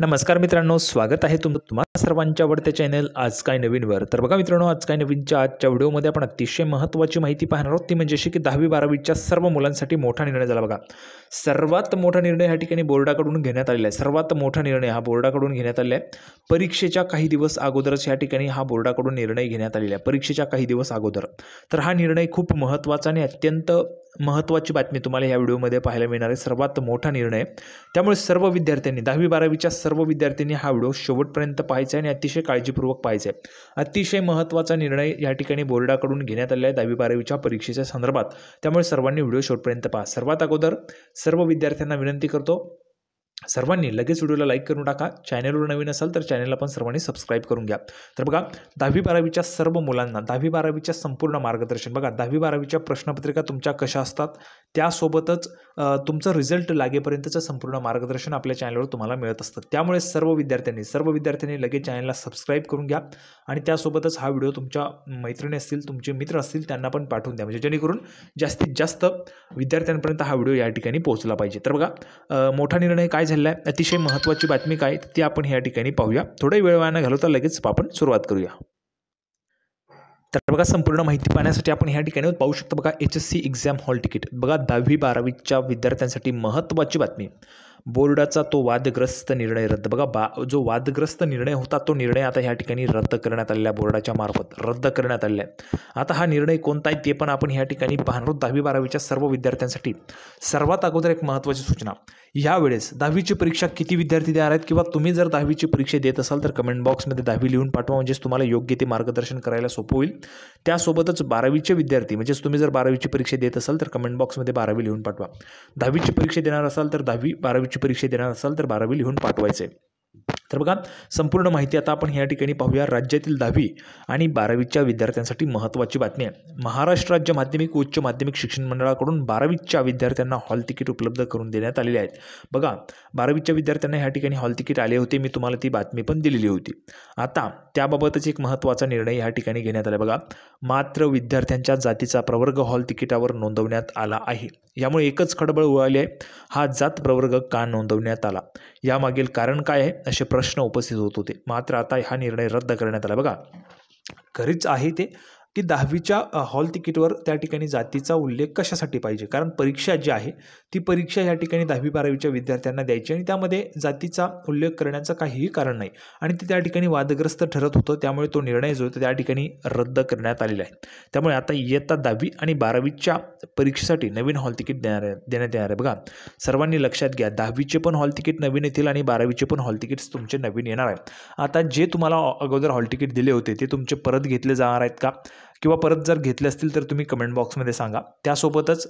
नमस्कार मित्रांनो, स्वागत आहे तुम्हा सर्वांच्या आवडत्या चॅनल आज काय नवीनवर। तर बघा मित्रांनो, आज काय नवीनच्या आजच्या व्हिडिओमध्ये आपण अतिशय महत्त्वाची माहिती पाहणार आहोत। ती म्हणजे अशी की 10वी-12वीच्या सर्व मुलांसाठी मोठा निर्णय झाला बघा। सर्वात मोठा निर्णय या ठिकाणी बोर्डाकडून घेण्यात आलेला आहे। सर्वात मोठा निर्णय हा बोर्डाकडून घेण्यात आलेला आहे। परीक्षेच्या काही दिवस अगोदरच या ठिकाणी हा बोर्डाकडून निर्णय घेण्यात आलेला आहे। परीक्षेच्या काही दिवस अगोदर। तर हा निर्णय खूप महत्त्वाचा आणि अत्यंत महत्त्वाची बातमी तुम्हाला या व्हिडिओमध्ये पाहायला मिळणार आहे। सर्वात मोठा निर्णय, त्यामुळे सर्व विद्यार्थ्यांनी 10वी-12वीच्या सर्व विद्यार्थ्यांनी हा व्हिडिओ शेवटपर्यंत पाहायचा आहे आणि अतिशय काळजीपूर्वक पाहायचा आहे। अतिशय महत्त्वाचा निर्णय या ठिकाणी बोर्डाकडून घेण्यात आलेला आहे 10वी-12वीच्या परीक्षेच्या संदर्भात। त्यामुळे सर्वांनी व्हिडिओ शेवटपर्यंत पहा। सर्वात अगोदर सर्व विद्यार्थ्यांना विनंती करतो, सर्वांनी लगेच व्हिडिओला लाईक करून टाका। चॅनलवर नवीन असाल तर चॅनलला पण सर्वांनी सबस्क्राईब करून घ्या। तर बघा, 10वी-12वीच्या सर्व मुलांना 10वी-12वीच्या संपूर्ण मार्गदर्शन बघा। 10वी-12वीच्या प्रश्नपत्रिका तुमच्या कशा असतात, त्यासोबतच तुमचं रिझल्ट लागेपर्यंतचं संपूर्ण मार्गदर्शन आपल्या चॅनलवर तुम्हाला मिळत असतं। त्यामुळे सर्व विद्यार्थ्यांनी लगेच चॅनलला सबस्क्राईब करून घ्या आणि त्यासोबतच हा व्हिडिओ तुमच्या मैत्रिणी असतील, तुमचे मित्र असतील त्यांना पण पाठवून द्या, म्हणजे जेणेकरून जास्तीत जास्त विद्यार्थ्यांपर्यंत हा व्हिडिओ या ठिकाणी पोहोचला पाहिजे। तर बघा, मोठा निर्णय काय झालेला आहे, अतिशय महत्त्वाची बातमी काय ती आपण या ठिकाणी पाहूया। थोडा वेळ वाया न घालवता लगेच आपण सुरुवात करूया। तर बघा, संपूर्ण माहिती पाहण्यासाठी आपण या ठिकाणी पाहू शकतो बघा, HSC एक्झाम हॉल तिकीट बघा। 10वी-12वीच्या विद्यार्थ्यांसाठी महत्त्वाची बातमी, बोर्डाचा तो वादग्रस्त निर्णय रद्द बघा। जो वादग्रस्त निर्णय होता तो निर्णय आता या ठिकाणी रद्द करण्यात आलेला, बोर्डाच्या मार्फत रद्द करण्यात आलेला आहे। आता हा निर्णय कोणता आहे ते पण आपण या ठिकाणी पाहणार आहोत। 10वी-12वीच्या सर्व विद्यार्थ्यांसाठी सर्वात अगोदर एक महत्त्वाची सूचना, यावेळेस 10वीची परीक्षा किती विद्यार्थी देणार आहेत, किंवा तुम्ही जर 10वीची परीक्षा देत असाल तर कमेंट बॉक्समध्ये 10वी लिहून पाठवा, म्हणजेच तुम्हाला योग्य ते मार्गदर्शन करायला सोपं होईल। त्यासोबतच 12वीचे विद्यार्थी, म्हणजेच तुम्ही जर 12वीची परीक्षा देत असाल तर कमेंट बॉक्समध्ये 12वी लिहून पाठवा। 10वीची परीक्षा देणार असाल तर 10वी, 12वीची परीक्षा देणार असाल तर 12वी लिहून पाठवायचे। तर बघा, संपूर्ण माहिती आता आपण या ठिकाणी पाहूया। राज्यातील 10वी आणि 12वीच्या विद्यार्थ्यांसाठी महत्त्वाची बातमी आहे। महाराष्ट्र राज्य माध्यमिक व उच्च माध्यमिक शिक्षण मंडळाकडून 12वीच्या विद्यार्थ्यांना हॉल तिकीट उपलब्ध करून देण्यात आलेले आहेत बघा। 12वीच्या विद्यार्थ्यांना या ठिकाणी हॉल तिकीट आले होते, मी तुम्हाला ती बातमी पण दिलेली होती। आता त्याबाबतच एक महत्त्वाचा निर्णय या ठिकाणी घेण्यात आला बघा। मात्र विद्यार्थ्यांच्या जातीचा प्रवर्ग हॉल तिकीटावर नोंदवण्यात आला आहे। यामुळे एकच खळबळ उडाली आहे, हा जात प्रवर्ग का नोंदवण्यात आला, यामागील कारण काय आहे असे प्रश्न उपस्थित होत होते। मात्र आता हा निर्णय रद्द करण्यात आला बघा। खरीच आहे ते की 10वीच्या हॉल तिकीटवर त्या ठिकाणी जातीचा उल्लेख कशासाठी पाहिजे, कारण परीक्षा जी आहे ती परीक्षा या ठिकाणी 10वी-12वीच्या विद्यार्थ्यांना द्यायची आणि त्यामध्ये जातीचा उल्लेख करण्याचं काहीही कारण नाही आणि ते त्या ठिकाणी वादग्रस्त ठरत होतं। त्यामुळे तो निर्णय जो होता त्या ठिकाणी रद्द करण्यात आलेला आहे। त्यामुळे आता इयत्ता 10वी आणि 12वीच्या परीक्षेसाठी नवीन हॉल तिकीट देण्यात येणार आहे बघा। सर्वांनी लक्षात घ्या, 10वीचे पण हॉल तिकीट नवीन येतील आणि 12वीचे पण हॉल तिकीट्स तुमचे नवीन येणार आहेत। आता जे तुम्हाला अगोदर हॉल तिकीट दिले होते ते तुमचे परत घेतले जाणार आहेत का, किंवा परत जर घेतले असतील तर तुम्ही कमेंट बॉक्समध्ये सांगा। त्यासोबतच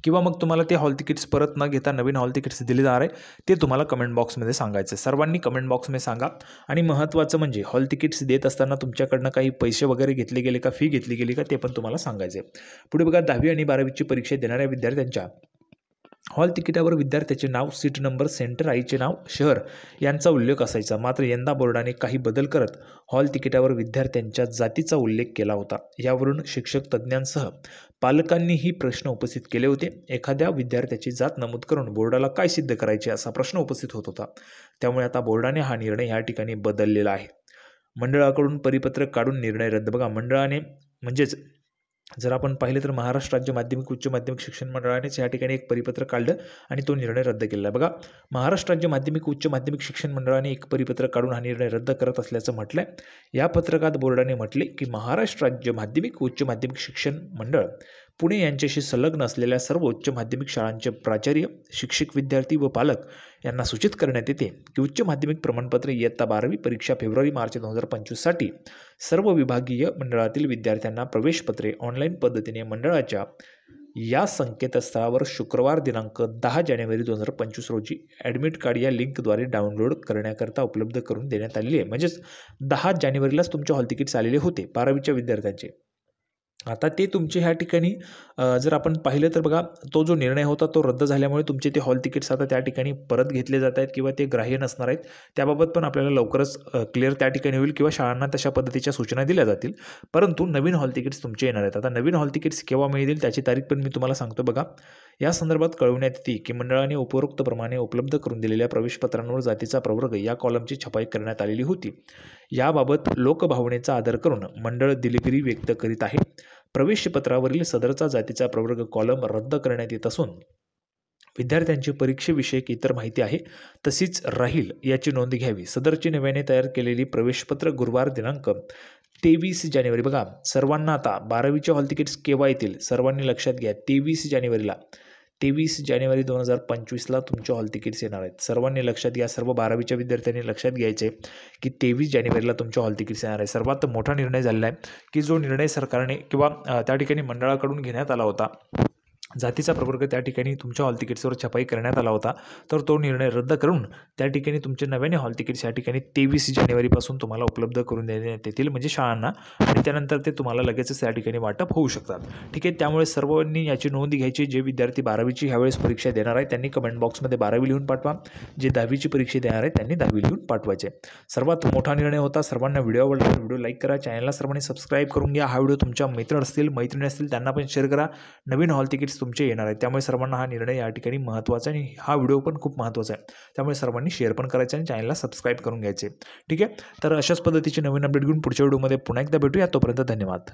किंवा मग तुम्हाला ते हॉल तिकीट्स परत न घेता नवीन हॉल तिकीट्स दिले जाणार आहे ते तुम्हाला कमेंट बॉक्समध्ये सांगायचं। सर्वांनी कमेंट बॉक्समध्ये सांगा। आणि महत्त्वाचं म्हणजे हॉल तिकीट्स देत असताना तुमच्याकडनं काही पैसे वगैरे घेतले गेले का, फी घेतली गेली का, ते पण तुम्हाला सांगायचं आहे। पुढे बघा, 10वी आणि 12वीची परीक्षा देणाऱ्या विद्यार्थ्यांच्या हॉल तिकिटावर विद्यार्थ्याचे नाव, सीट नंबर, सेंटर, आईचे नाव, शहर यांचा उल्लेख असायचा। मात्र यंदा बोर्डाने काही बदल करत हॉल तिकिटावर विद्यार्थ्यांच्या जातीचा उल्लेख केला होता। यावरून शिक्षक, तज्ज्ञांसह पालकांनीही प्रश्न उपस्थित केले होते। एखाद्या विद्यार्थ्याची जात नमूद करून बोर्डाला काय सिद्ध करायचे असा प्रश्न उपस्थित होत होता। त्यामुळे आता बोर्डाने हा निर्णय या ठिकाणी बदललेला आहे। मंडळाकडून परिपत्रक काढून निर्णय रद्द बघा। मंडळाने, म्हणजेच जर आपण पाहिलं तर महाराष्ट्र राज्य माध्यमिक उच्च माध्यमिक शिक्षण मंडळानेच या ठिकाणी एक परिपत्रक काढलं आणि तो निर्णय रद्द केला बघा। महाराष्ट्र राज्य माध्यमिक उच्च माध्यमिक शिक्षण मंडळाने एक परिपत्रक काढून हा निर्णय रद्द करत असल्याचं म्हटलंय। या पत्रकात बोर्डाने म्हटले की महाराष्ट्र राज्य माध्यमिक उच्च माध्यमिक शिक्षण मंडळ पुणे यांच्याशी संलग्न असलेल्या सर्व उच्च माध्यमिक शाळांचे प्राचार्य, शिक्षक, विद्यार्थी व पालक यांना सूचित करण्यात येते की उच्च माध्यमिक प्रमाणपत्र इयत्ता 12वी परीक्षा फेब्रुवारी-मार्च 2025 साठी सर्व विभागीय मंडळातील विद्यार्थ्यांना प्रवेशपत्रे ऑनलाईन पद्धतीने मंडळाच्या या संकेतस्थळावर शुक्रवार दिनांक 10 जानेवारी 2025 रोजी ॲडमिट कार्ड या लिंकद्वारे डाउनलोड करण्याकरता उपलब्ध करून देण्यात आलेली आहे। म्हणजेच 10 जानेवारीलाच तुमचे हॉल तिकीट्स आलेले होते 12वीच्या विद्यार्थ्यांचे। आता ते तुमचे ह्या ठिकाणी जर आपण पाहिलं तर बघा, तो जो निर्णय होता तो रद्द झाल्यामुळे तुमचे ते हॉल तिकीट्स आता त्या ठिकाणी परत घेतले जात आहेत किंवा ते ग्राह्य नसणार आहेत। त्याबाबत पण आपल्याला लवकरच क्लिअर त्या ठिकाणी होईल किंवा शाळांना तशा पद्धतीच्या सूचना दिल्या जातील। परंतु नवीन हॉल तिकीट्स तुमचे येणार आहेत। आता नवीन हॉल तिकीट्स केव्हा मिळतील त्याची तारीख पण मी तुम्हाला सांगतो बघा। या संदर्भात कळवण्यात येते की मंडळाने उपरोक्तप्रमाणे उपलब्ध करून दिलेल्या प्रवेशपत्रांवर जातीचा प्रवर्ग या कॉलमची छपाई करण्यात आलेली होती. याबाबत लोकभावनेचा आदर करून मंडळ दिलगिरी व्यक्त करीत आहे. प्रवेशपत्रावरील सदरचा जातीचा प्रवर्ग कॉलम रद्द करण्यात येत असून विद्यार्थ्यांची परीक्षेविषयक इतर माहिती आहे तशीच राहील याची नोंद घ्यावी. सदरची नव्याने तयार केलेली प्रवेशपत्र गुरुवार दिनांक 23 जानेवारी, बघा सर्वांना आता 12वीचे हॉल तिकीट्स केव्हा येतील सर्वांनी लक्षात घ्या. 23 जानेवारी 2025ला तुमचे हॉल तिकीट्स येणार आहेत. सर्वांनी लक्षात घ्या. सर्व 12वीच्या विद्यार्थ्यांनी लक्षात घ्यायचे की 23 जानेवारीला तुमचे हॉल तिकीट्स येणार आहे. सर्वात मोठा निर्णय झालेला आहे की जो निर्णय सरकारने किंवा त्या ठिकाणी मंडळाकडून घेण्यात आला होता, जातीचा प्रवर्ग त्या ठिकाणी तुमच्या हॉल तिकीट्सवर छपाई करण्यात आला होता, तर तो निर्णय रद्द करून त्या ठिकाणी तुमचे नव्याने हॉल तिकीट्स या ठिकाणी 23 जानेवारीपासून तुम्हाला उपलब्ध करून देण्यात येतील, म्हणजे शाळांना, आणि त्यानंतर ते तुम्हाला लगेचच त्या ठिकाणी वाटप होऊ शकतात. ठीक आहे. त्यामुळे सर्वांनी याची नोंद घ्यायची. जे विद्यार्थी 12वीची ह्यावेळेस परीक्षा देणार आहेत त्यांनी कमेंट बॉक्समध्ये 12वी लिहून पाठवा. जे 10वीची परीक्षा देणार आहेत त्यांनी 10वी लिहून पाठवायचे. सर्वात मोठा निर्णय होता. सर्वांना व्हिडिओ आवडला तर व्हिडिओ लाईक करा. चॅनलला सर्वांनी सबस्क्राईब करून घ्या. हा व्हिडिओ तुमच्या मैत्रिणी असतील त्यांना पण शेअर करा. नवीन हॉल तिकीट्स तुमचे येणार आहेत, त्यामुळे सर्वांना हा निर्णय या ठिकाणी महत्त्वाचा आहे आणि हा व्हिडिओ पण खूप महत्त्वाचा आहे. त्यामुळे सर्वांनी शेअर पण करायचे आणि चॅनलला सबस्क्राईब करून घ्यायचे. ठीक आहे. तर अशाच पद्धतीचे नवीन अपडेट घेऊन पुढच्या व्हिडिओमध्ये पुन्हा एकदा भेटूया. तोपर्यंत धन्यवाद.